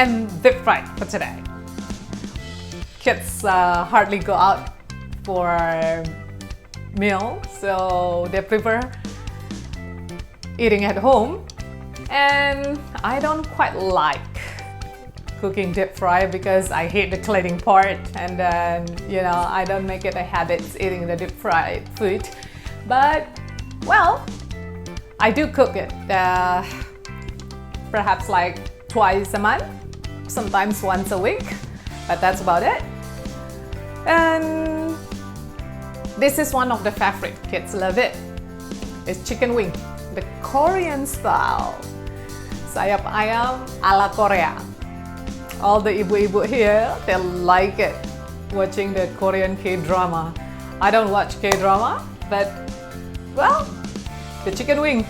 and deep fried for today. Kids hardly go out for meal, so they prefer eating at home, and I don't quite like cooking deep fry because I hate the cleaning part, and then I don't make it a habit eating the deep fried food. But well, I do cook it perhaps like twice a month, sometimes once a week, but that's about it. And this is one of the favorite, kids love it. It's chicken wing, the Korean style. Sayap ayam ala Korea. All the ibu-ibu here, they like it, watching the Korean K-drama. I don't watch K-drama, but well, the chicken wing,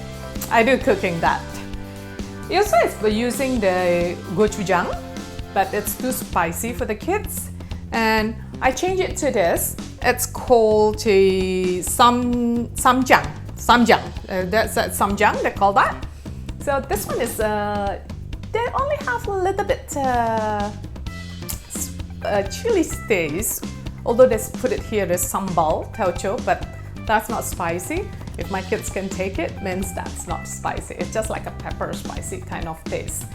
I do cooking that. Also, we're using the gochujang, but it's too spicy for the kids, and I change it to this. It's called the Ssamjang. That's Ssamjang, they call that. So this one is they only have a little bit chili taste, although they put it here, there's sambal, taucho, but that's not spicy. If my kids can take it, means that's not spicy. It's just like a pepper spicy kind of taste.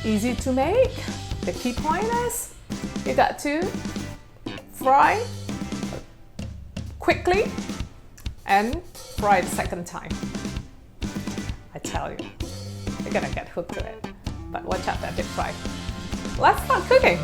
Easy to make. The key point is you got to fry quickly and fry the second time. I tell you, you're gonna get hooked to it. But watch out that deep fry. Let's start cooking.